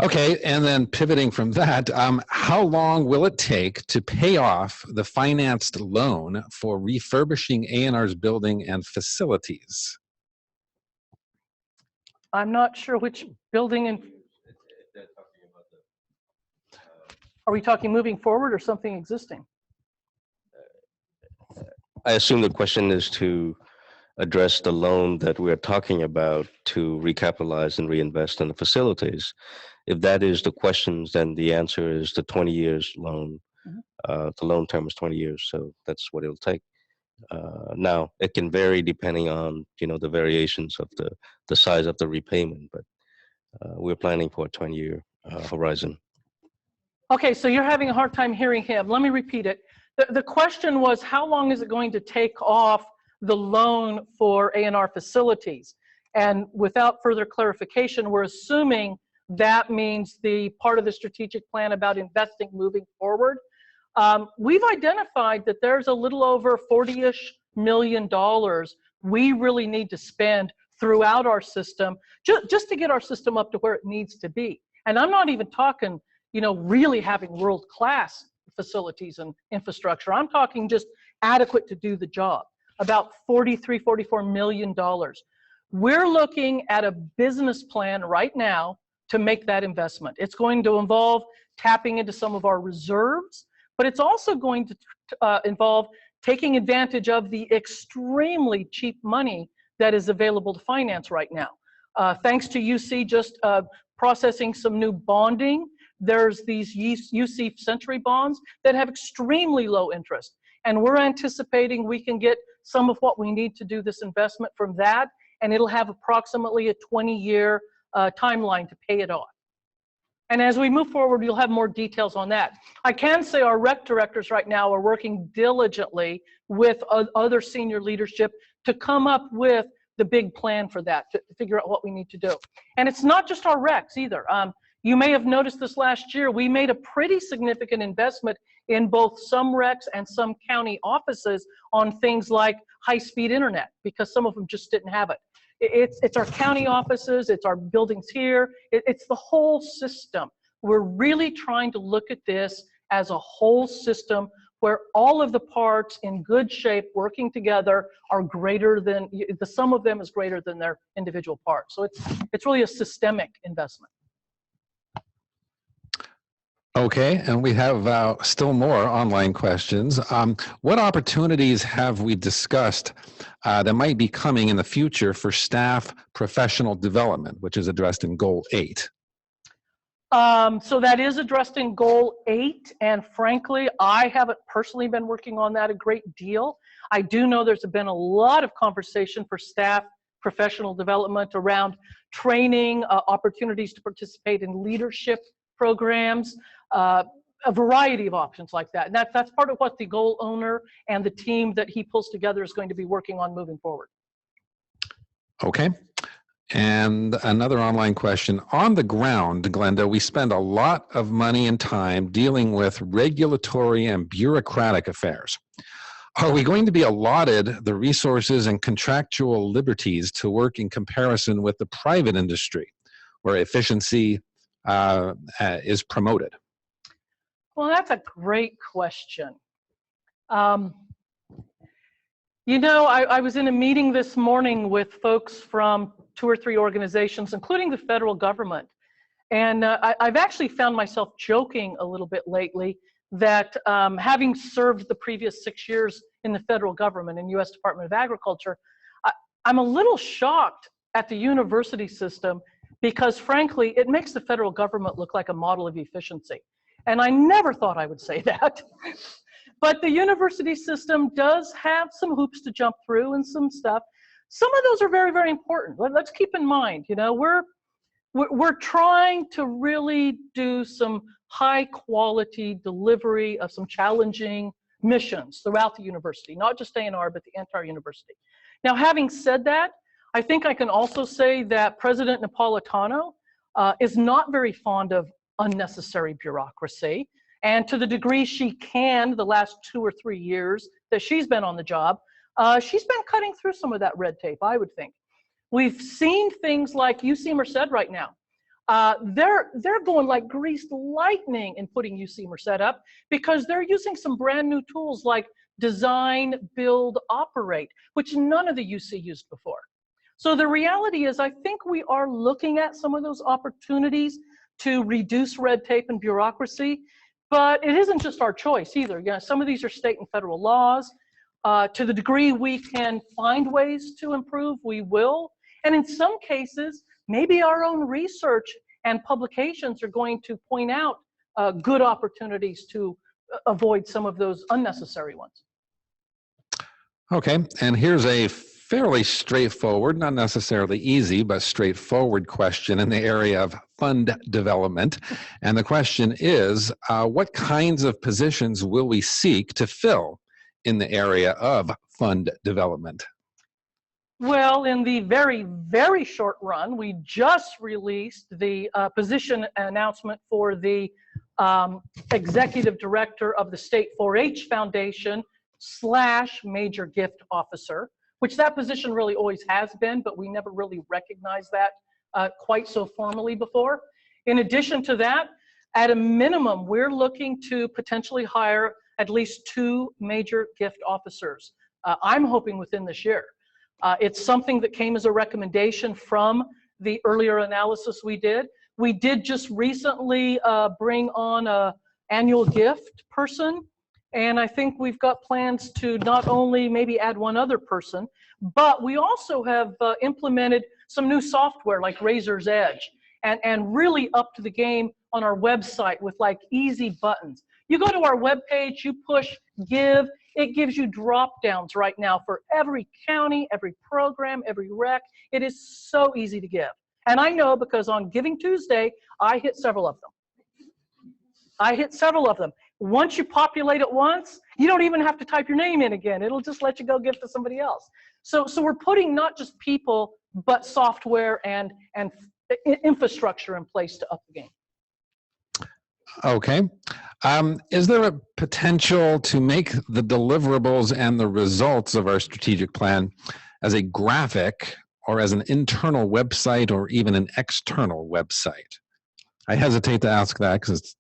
Speaker 5: Okay, and then pivoting from that, how long will it take to pay off the financed loan for refurbishing ANR's building and facilities?
Speaker 1: I'm not sure which building and... Are we talking moving forward or something existing?
Speaker 8: I assume the question is to address the loan that we're talking about to recapitalize and reinvest in the facilities. If that is the questions, then the answer is the 20 years loan. The loan term is 20 years, so that's what it'll take. Now, it can vary depending on, the variations of the size of the repayment, but we're planning for a 20-year horizon.
Speaker 1: Okay, so you're having a hard time hearing him. Let me repeat it. The question was, how long is it going to take off the loan for ANR facilities? And without further clarification, we're assuming that means the part of the strategic plan about investing moving forward. We've identified that there's a little over $40-ish million we really need to spend throughout our system just to get our system up to where it needs to be. And I'm not even talking, really having world-class facilities and infrastructure. I'm talking just adequate to do the job, about $44 million. We're looking at a business plan right now to make that investment. It's going to involve tapping into some of our reserves, but it's also going to involve taking advantage of the extremely cheap money that is available to finance right now. Thanks to UC just processing some new bonding, there's these UC Century bonds that have extremely low interest. And we're anticipating we can get some of what we need to do this investment from that, and it'll have approximately a 20-year timeline to pay it off. And as we move forward, you'll have more details on that. I can say our rec directors right now are working diligently with other senior leadership to come up with the big plan for that, to figure out what we need to do. And it's not just our recs either. You may have noticed this last year, we made a pretty significant investment in both some recs and some county offices on things like high-speed internet, because some of them just didn't have it. It's our county offices, it's our buildings here, it's the whole system. We're really trying to look at this as a whole system where all of the parts in good shape working together are greater than, the sum of them is greater than their individual parts. So it's really a systemic investment.
Speaker 5: Okay, and we have still more online questions. What opportunities have we discussed that might be coming in the future for staff professional development, which is addressed in Goal 8?
Speaker 1: So that is addressed in Goal 8, and frankly, I haven't personally been working on that a great deal. I do know there's been a lot of conversation for staff professional development around training, opportunities to participate in leadership programs, a variety of options like that. And that's part of what the goal owner and the team that he pulls together is going to be working on moving forward.
Speaker 5: Okay. And another online question. On the ground, Glenda, we spend a lot of money and time dealing with regulatory and bureaucratic affairs. Are we going to be allotted the resources and contractual liberties to work in comparison with the private industry, where efficiency is promoted?
Speaker 1: Well, that's a great question. You know, I was in a meeting this morning with folks from 2 or 3 organizations, including the federal government. And I've actually found myself joking a little bit lately that having served the previous 6 years in the federal government in U.S. Department of Agriculture, I'm a little shocked at the university system because, frankly, it makes the federal government look like a model of efficiency. And I never thought I would say that. But the university system does have some hoops to jump through and some stuff. Some of those are very, very important. Let's keep in mind, you know, we're trying to really do some high quality delivery of some challenging missions throughout the university, not just ANR, but the entire university. Now, having said that, I think I can also say that President Napolitano is not very fond of unnecessary bureaucracy. And to the degree she can, the last 2 or 3 years that she's been on the job, she's been cutting through some of that red tape, I would think. We've seen things like UC Merced right now. They're going like greased lightning in putting UC Merced up because they're using some brand new tools like design, build, operate, which none of the UC used before. So the reality is I think we are looking at some of those opportunities to reduce red tape and bureaucracy, but it isn't just our choice either. You know, some of these are state and federal laws. To the degree we can find ways to improve, we will. And in some cases, maybe our own research and publications are going to point out good opportunities to avoid some of those unnecessary ones.
Speaker 5: Okay, and here's a fairly straightforward, not necessarily easy, but straightforward question in the area of fund development. And the question is, what kinds of positions will we seek to fill in the area of fund development?
Speaker 1: Well, in the very, very short run, we just released the position announcement for the executive director of the State 4-H Foundation / major gift officer, which that position really always has been, but we never really recognized that quite so formally before. In addition to that, at a minimum, we're looking to potentially hire at least 2 major gift officers. I'm hoping within this year. It's something that came as a recommendation from the earlier analysis we did. We did just recently bring on an annual gift person, and I think we've got plans to not only maybe add 1 other person, but we also have implemented some new software like Razor's Edge, and really up to the game on our website with like easy buttons. You go to our webpage, you push give, it gives you drop downs right now for every county, every program, every rec. It is so easy to give. And I know because on Giving Tuesday, I hit several of them. Once you populate it once, you don't even have to type your name in again. It'll just let you go give to somebody else. So we're putting not just people, but software and infrastructure in place to up the game.
Speaker 5: Okay. Is there a potential to make the deliverables and the results of our strategic plan as a graphic or as an internal website or even an external website? I hesitate to ask that because it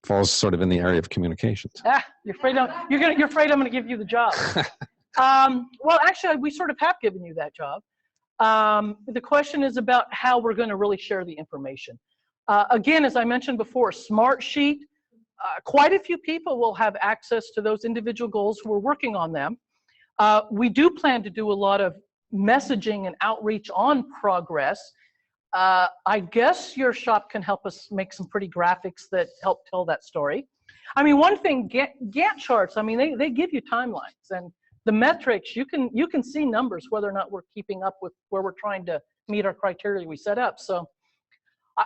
Speaker 5: falls sort of in the area of communications.
Speaker 1: You're afraid I'm going to give you the job. Well, actually, we sort of have given you that job. The question is about how we're going to really share the information. Again, as I mentioned before, Smartsheet, quite a few people will have access to those individual goals who are working on them. We do plan to do a lot of messaging and outreach on progress. I guess your shop can help us make some pretty graphics that help tell that story. I mean, one thing, Gantt charts, I mean, they give you timelines and the metrics, you can see numbers, whether or not we're keeping up with where we're trying to meet our criteria we set up. So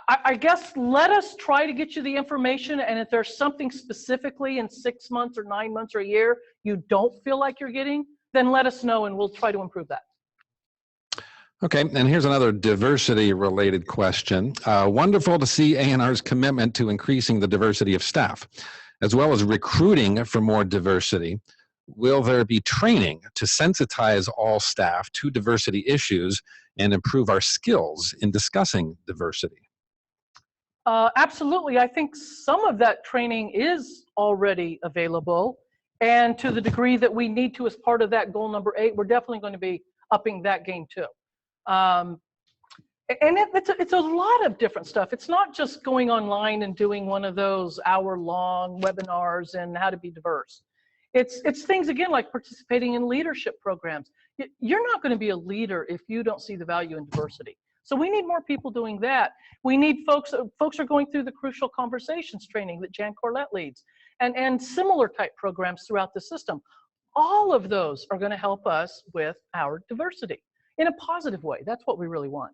Speaker 1: I guess let us try to get you the information, and if there's something specifically in 6 months or 9 months or a year you don't feel like you're getting, then let us know and we'll try to improve that.
Speaker 5: Okay, and here's another diversity-related question. Wonderful to see ANR's commitment to increasing the diversity of staff, as well as recruiting for more diversity. Will there be training to sensitize all staff to diversity issues and improve our skills in discussing diversity?
Speaker 1: Absolutely. I think some of that training is already available, and to the degree that we need to as part of that goal number 8, we're definitely going to be upping that game too. And it's a lot of different stuff. It's not just going online and doing one of those hour-long webinars and how to be diverse. It's things, again, like participating in leadership programs. You're not going to be a leader if you don't see the value in diversity. So we need more people doing that. We need folks are going through the Crucial Conversations training that Jan Corlett leads, and similar type programs throughout the system. All of those are going to help us with our diversity in a positive way. That's what we really want.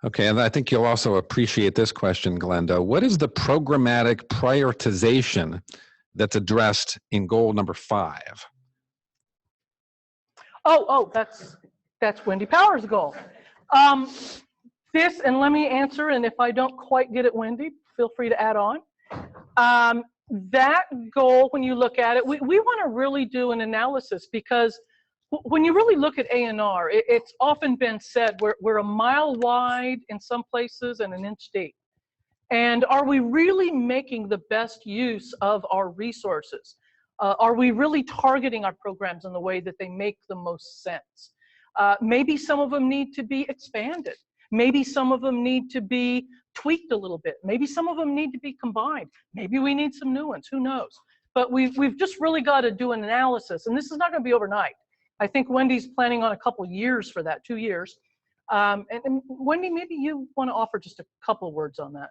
Speaker 5: Okay, and I think you'll also appreciate this question, Glenda. What is the programmatic prioritization that's addressed in goal number 5?
Speaker 1: Oh, that's Wendy Powers' goal. This, and let me answer, and if I don't quite get it, Wendy, feel free to add on. That goal, when you look at it, we want to really do an analysis, because when you really look at ANR, it's often been said we're a mile wide in some places and an inch deep. And are we really making the best use of our resources? Are we really targeting our programs in the way that they make the most sense? Maybe some of them need to be expanded. Maybe some of them need to be tweaked a little bit. Maybe some of them need to be combined. Maybe we need some new ones, who knows? But we've just really got to do an analysis, and this is not going to be overnight. I think Wendy's planning on a couple years for that, 2 years. And Wendy, maybe you want to offer just a couple words on that.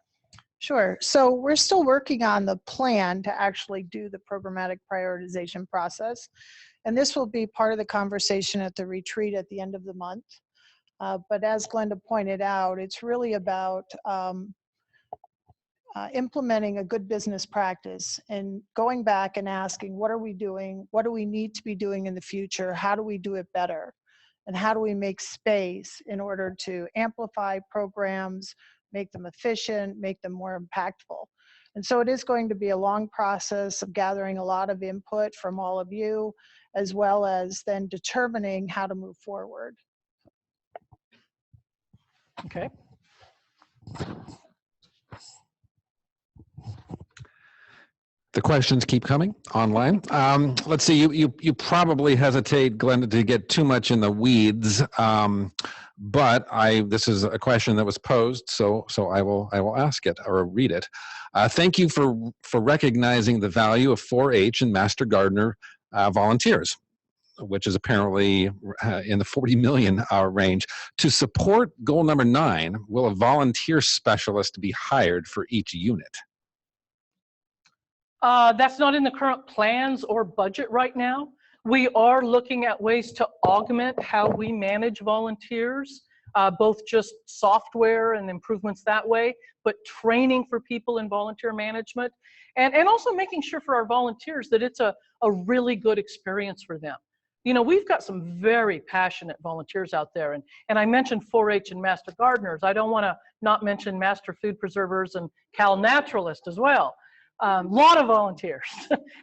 Speaker 9: Sure. So we're still working on the plan to actually do the programmatic prioritization process. And this will be part of the conversation at the retreat at the end of the month. But as Glenda pointed out, it's really about implementing a good business practice and going back and asking, what are we doing? What do we need to be doing in the future? How do we do it better? And how do we make space in order to amplify programs, make them efficient, make them more impactful? And so it is going to be a long process of gathering a lot of input from all of you, as well as then determining how to move forward.
Speaker 1: Okay.
Speaker 5: The questions keep coming online. Let's see, you probably hesitate, Glenda, to get too much in the weeds, but this is a question that was posed, so I will ask it or read it. Thank you for recognizing the value of 4-H and Master Gardener volunteers. which is apparently in the 40 million range. To support goal number 9, will a volunteer specialist be hired for each unit?
Speaker 1: That's not in the current plans or budget right now. We are looking at ways to augment how we manage volunteers, both just software and improvements that way, but training for people in volunteer management, and also making sure for our volunteers that it's a really good experience for them. You know, we've got some very passionate volunteers out there, and I mentioned 4-H and Master Gardeners. I don't want to not mention Master Food Preservers and Cal Naturalist as well. Lot of volunteers,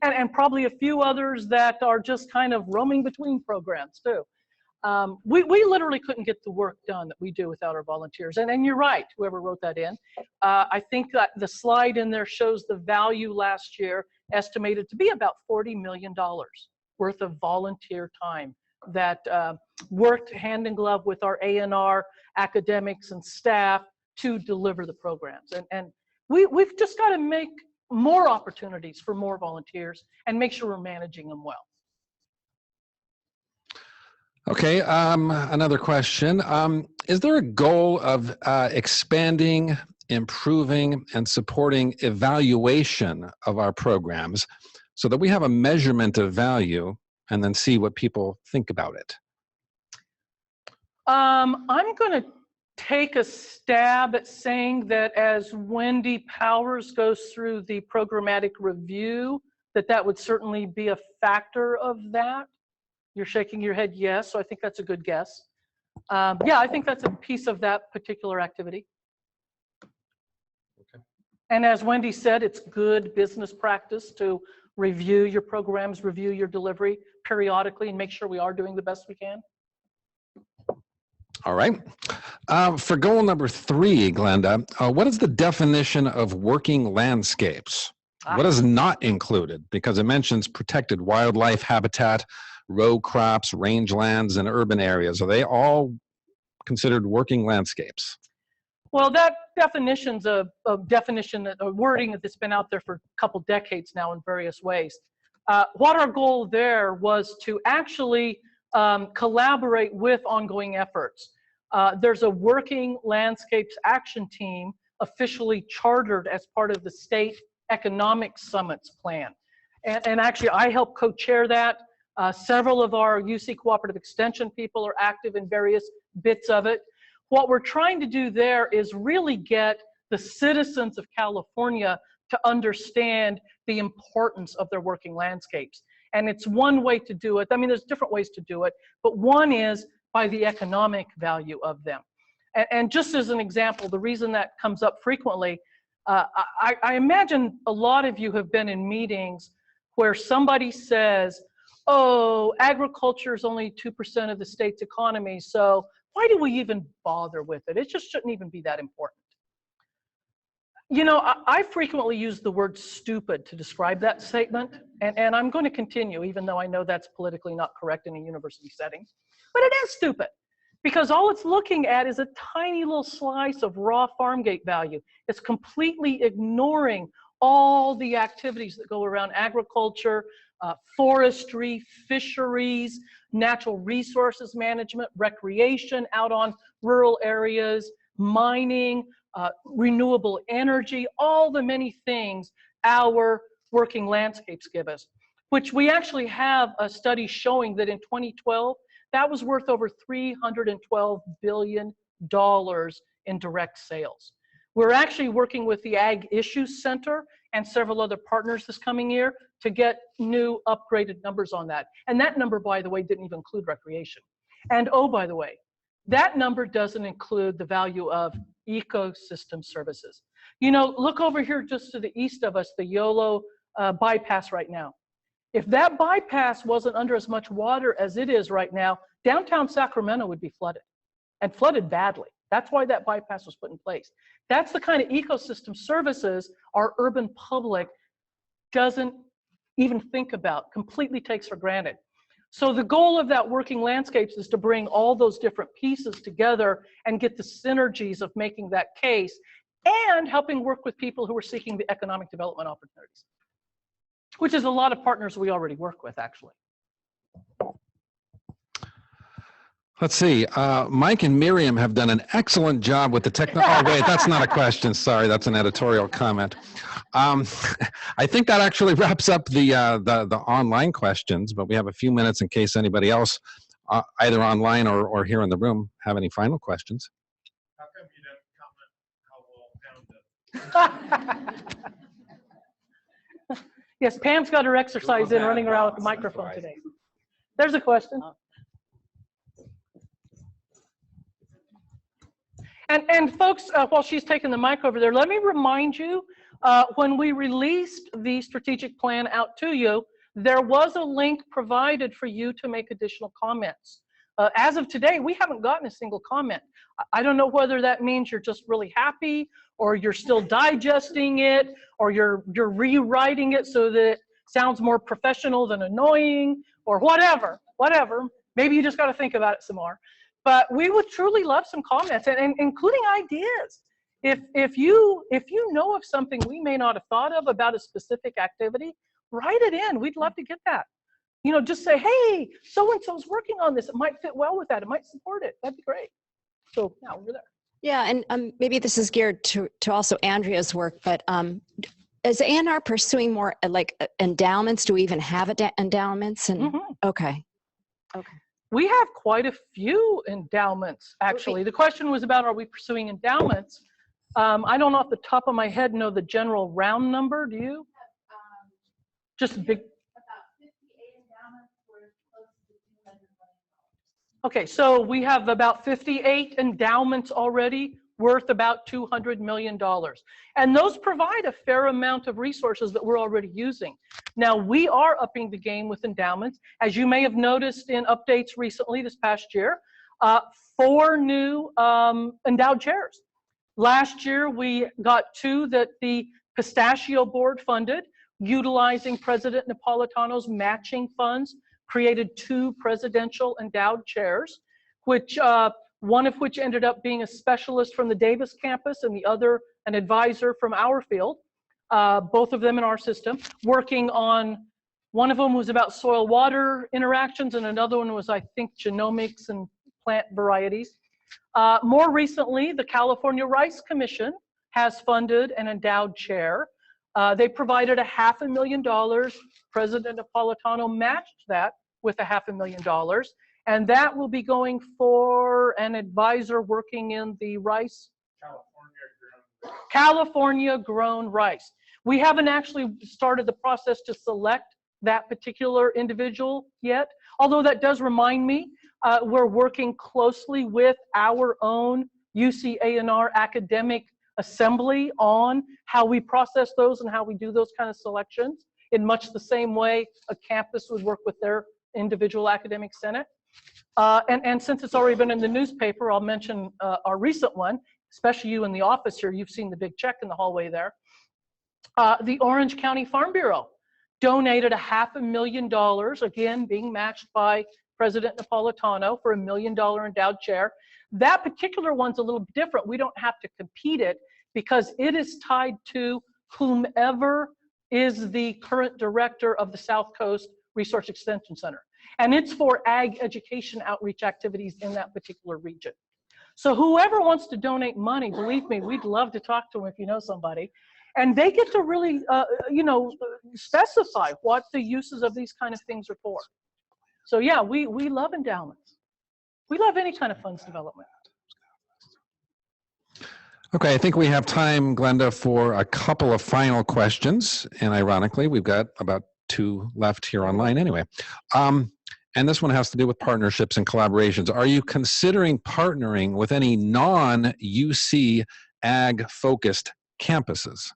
Speaker 1: and probably a few others that are just kind of roaming between programs too. We literally couldn't get the work done that we do without our volunteers. And you're right, whoever wrote that in. I think that the slide in there shows the value last year estimated to be about $40 million worth of volunteer time that worked hand in glove with our ANR academics and staff to deliver the programs. And we've just got to make more opportunities for more volunteers and make sure we're managing them well.
Speaker 5: Okay, another question. Is there a goal of expanding, improving, and supporting evaluation of our programs so that we have a measurement of value and then see what people think about it?
Speaker 1: I'm going to take a stab at saying that as Wendy Powers goes through the programmatic review, that would certainly be a factor of that. You're shaking your head yes, so I think that's a good guess. Yeah, I think that's a piece of that particular activity.
Speaker 5: Okay.
Speaker 1: And as Wendy said, it's good business practice to review your programs, review your delivery periodically, and make sure we are doing the best we can.
Speaker 5: All right. For goal number 3, Glenda, what is the definition of working landscapes? What is not included? Because it mentions protected wildlife habitat, row crops, rangelands, and urban areas. Are they all considered working landscapes?
Speaker 1: Well, that definition's a definition, a wording that's been out there for a couple decades now in various ways. What our goal there was to actually collaborate with ongoing efforts. There's a working landscapes action team officially chartered as part of the state economic summits plan. And actually I help co-chair that. Several of our UC Cooperative Extension people are active in various bits of it. What we're trying to do there is really get the citizens of California to understand the importance of their working landscapes. And it's one way to do it. I mean, there's different ways to do it, but one is by the economic value of them. And just as an example, the reason that comes up frequently, I imagine a lot of you have been in meetings where somebody says, oh, agriculture is only 2% of the state's economy, so why do we even bother with it? It just shouldn't even be that important. You know, I frequently use the word stupid to describe that statement, and I'm going to continue, even though I know that's politically not correct in a university setting. But it is stupid, because all it's looking at is a tiny little slice of raw farm gate value. It's completely ignoring all the activities that go around agriculture, forestry, fisheries, natural resources management, recreation out on rural areas, mining, renewable energy, all the many things our working landscapes give us, which we actually have a study showing that in 2012, that was worth over $312 billion in direct sales. We're actually working with the AUDACIOUS Center and several other partners this coming year to get new upgraded numbers on that. And that number, by the way, didn't even include recreation. And oh, by the way, that number doesn't include the value of ecosystem services. You know, look over here just to the east of us, the YOLO bypass right now. If that bypass wasn't under as much water as it is right now, downtown Sacramento would be flooded, and flooded badly. That's why that bypass was put in place. That's the kind of ecosystem services our urban public doesn't even think about, completely takes for granted. So the goal of that working landscapes is to bring all those different pieces together and get the synergies of making that case and helping work with people who are seeking the economic development opportunities, which is a lot of partners we already work with, actually.
Speaker 5: Let's see. Mike and Miriam have done an excellent job with the technology. Oh, wait, that's not a question. Sorry, that's an editorial comment. I think that actually wraps up the online questions, but we have a few minutes in case anybody else, either online or here in the room, have any final questions.
Speaker 2: How come you didn't comment how well Pam did?
Speaker 1: Yes, Pam's got her exercise in running around with the microphone today. There's a question. And folks, while she's taking the mic over there, let me remind you, when we released the strategic plan out to you, there was a link provided for you to make additional comments. As of today, we haven't gotten a single comment. I don't know whether that means you're just really happy, or you're still digesting it, or you're rewriting it so that it sounds more professional than annoying, or whatever. Maybe you just got to think about it some more. But we would truly love some comments, and including ideas. If you know of something we may not have thought of about a specific activity, write it in. We'd love to get that. You know, just say, hey, so-and-so's working on this. It might fit well with that. It might support it. That'd be great. So now we're there.
Speaker 3: Yeah, and maybe this is geared to also Andrea's work, but is ANR pursuing more like endowments? Do we even have endowments? And okay.
Speaker 1: We have quite a few endowments, actually.
Speaker 3: Okay.
Speaker 1: The question was about, are we pursuing endowments? I don't off the top of my head know the general round number. Do you? Just big.
Speaker 10: About 58 endowments worth close to $200 million.
Speaker 1: Okay, so we have about 58 endowments already worth about $200 million. And those provide a fair amount of resources that we're already using. Now, we are upping the game with endowments. As you may have noticed in updates recently this past year, 4 new endowed chairs. Last year, we got 2 that the Pistachio Board funded, utilizing President Napolitano's matching funds, created 2 presidential endowed chairs, which one of which ended up being a specialist from the Davis campus and the other an advisor from our field, both of them in our system, working on, one of them was about soil-water interactions and another one was, I think, genomics and plant varieties. More recently, the California Rice Commission has funded an endowed chair. They provided $500,000. President Napolitano matched that with $500,000. And that will be going for an advisor working in the rice. California grown rice. We haven't actually started the process to select that particular individual yet, although that does remind me, we're working closely with our own UC ANR academic assembly on how we process those and how we do those kind of selections in much the same way a campus would work with their individual academic senate. And since it's already been in the newspaper, I'll mention our recent one, especially you in the office here. You've seen the big check in the hallway there. The Orange County Farm Bureau donated $500,000, again, being matched by President Napolitano for $1 million endowed chair. That particular one's a little different. We don't have to compete it because it is tied to whomever is the current director of the South Coast Research Extension Center. And it's for ag education outreach activities in that particular region. So whoever wants to donate money, believe me, we'd love to talk to them if you know somebody. And they get to really, specify what the uses of these kind of things are for. So yeah, we love endowments. We love any kind of funds development.
Speaker 5: Okay, I think we have time, Glenda, for a couple of final questions. And ironically, we've got about 2 left here online anyway. And this one has to do with partnerships and collaborations. Are you considering partnering with any non-UC ag-focused campuses?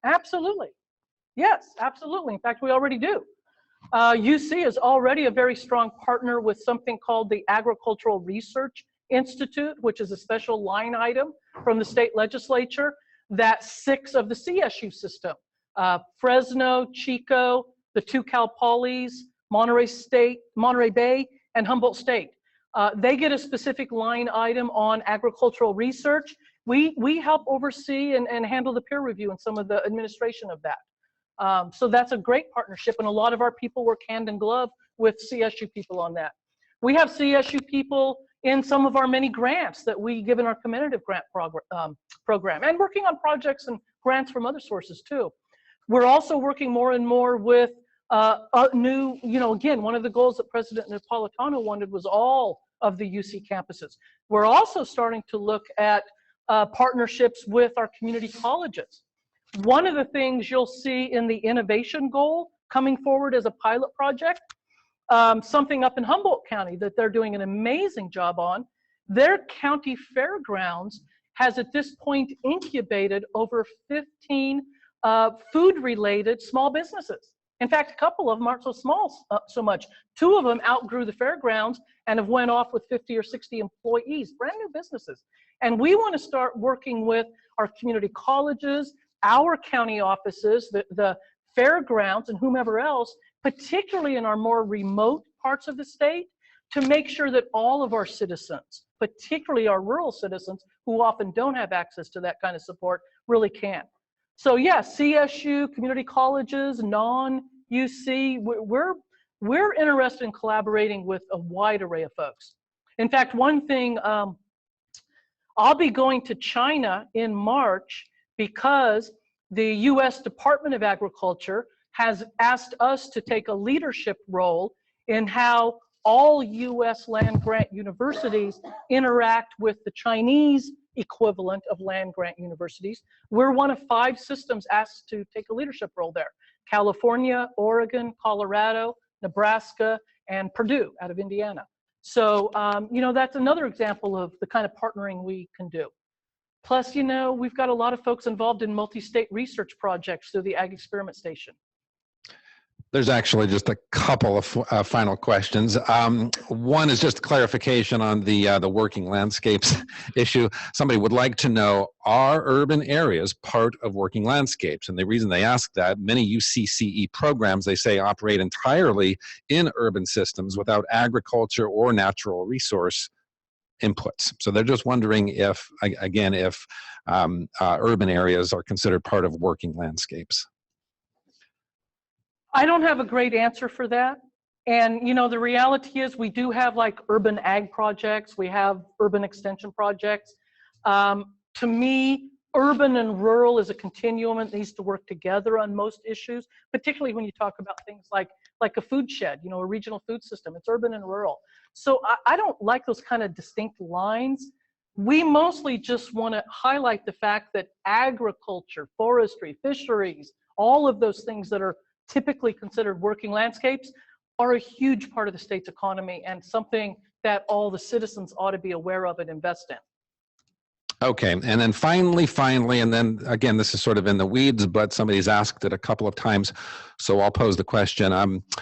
Speaker 1: Absolutely. Yes, absolutely. In fact, we already do. UC is already a very strong partner with something called the Agricultural Research Institute, which is a special line item from the state legislature that 6 of the CSU system, Fresno, Chico, the 2 Cal Polys, Monterey Bay, and Humboldt State. They get a specific line item on agricultural research. We help oversee and handle the peer review and some of the administration of that. So that's a great partnership, and a lot of our people work hand in glove with CSU people on that. We have CSU people in some of our many grants that we give in our competitive grant program, and working on projects and grants from other sources too. We're also working more and more with new, again, one of the goals that President Napolitano wanted was all of the UC campuses. We're also starting to look at partnerships with our community colleges. One of the things you'll see in the innovation goal coming forward as a pilot project, something up in Humboldt County that they're doing an amazing job on. Their county fairgrounds has at this point incubated over 15 food-related small businesses. In fact, a couple of them aren't so small so much. 2 of them outgrew the fairgrounds and have went off with 50 or 60 employees, brand new businesses. And we want to start working with our community colleges, our county offices, the fairgrounds, and whomever else, particularly in our more remote parts of the state, to make sure that all of our citizens, particularly our rural citizens who often don't have access to that kind of support, really can. So yes, CSU, community colleges, non-UC, we're interested in collaborating with a wide array of folks. In fact, one thing, I'll be going to China in March because the US Department of Agriculture has asked us to take a leadership role in how all US land-grant universities interact with the Chinese equivalent of land-grant universities. We're one of 5 systems asked to take a leadership role there. California, Oregon, Colorado, Nebraska, and Purdue out of Indiana. So, that's another example of the kind of partnering we can do. Plus, we've got a lot of folks involved in multi-state research projects through the Ag Experiment Station.
Speaker 5: There's actually just a couple of final questions. One is just clarification on the working landscapes issue. Somebody would like to know, are urban areas part of working landscapes? And the reason they ask that, many UCCE programs, they say, operate entirely in urban systems without agriculture or natural resource inputs. So they're just wondering if, again, if urban areas are considered part of working landscapes.
Speaker 1: I don't have a great answer for that. And, the reality is we do have like urban ag projects. We have urban extension projects. To me, urban and rural is a continuum and needs to work together on most issues, particularly when you talk about things like a food shed, a regional food system. It's urban and rural. So I don't like those kind of distinct lines. We mostly just want to highlight the fact that agriculture, forestry, fisheries, all of those things that are typically considered working landscapes are a huge part of the state's economy and something that all the citizens ought to be aware of and invest in.
Speaker 5: Okay, and then finally, and then again, this is sort of in the weeds, but somebody's asked it a couple of times, so I'll pose the question.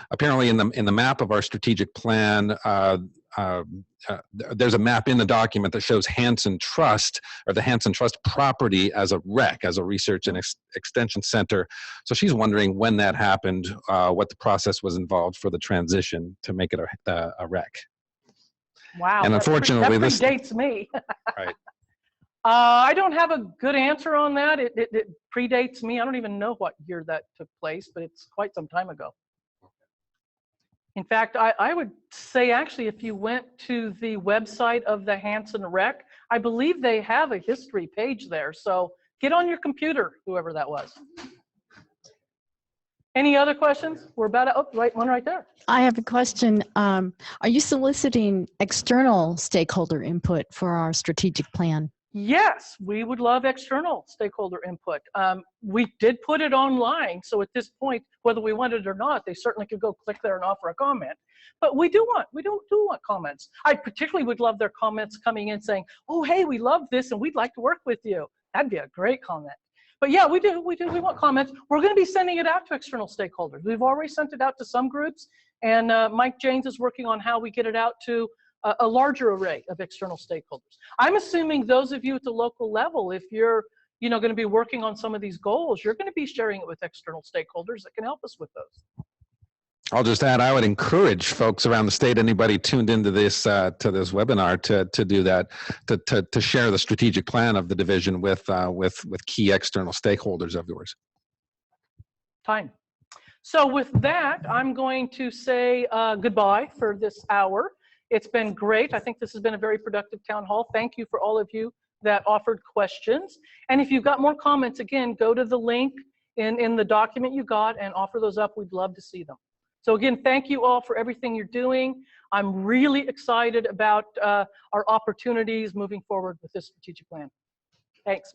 Speaker 5: Apparently in the map of our strategic plan, there's a map in the document that shows Hanson Trust, or the Hanson Trust property, as a REC, as a research and extension center. So she's wondering when that happened, what the process was involved for the transition to make it a REC.
Speaker 1: Wow,
Speaker 5: and unfortunately,
Speaker 1: that predates me.
Speaker 5: Right.
Speaker 1: I don't have a good answer on that. It predates me. I don't even know what year that took place, but it's quite some time ago. In fact, I would say actually if you went to the website of the Hanson Rec, I believe they have a history page there. So get on your computer, whoever that was. Any other questions? We're about to, one right there.
Speaker 11: I have a question. Are you soliciting external stakeholder input for our strategic plan?
Speaker 1: Yes, we would love external stakeholder input. We did put it online, so at this point, whether we want it or not, they certainly could go click there and offer a comment. But we do want comments. I particularly would love their comments coming in saying, "Oh, hey, we love this and we'd like to work with you." That'd be a great comment. But yeah, we want comments. We're going to be sending it out to external stakeholders. We've already sent it out to some groups, and Mike Janes is working on how we get it out to a larger array of external stakeholders. I'm assuming those of you at the local level, if you're going to be working on some of these goals, you're going to be sharing it with external stakeholders that can help us with those.
Speaker 5: I'll just add, I would encourage folks around the state, anybody tuned into this webinar, to do that, to share the strategic plan of the division with key external stakeholders of yours.
Speaker 1: Fine. So with that, I'm going to say goodbye for this hour. It's been great. I think this has been a very productive town hall. Thank you for all of you that offered questions. And if you've got more comments, again, go to the link in the document you got and offer those up. We'd love to see them. So again, thank you all for everything you're doing. I'm really excited about our opportunities moving forward with this strategic plan. Thanks.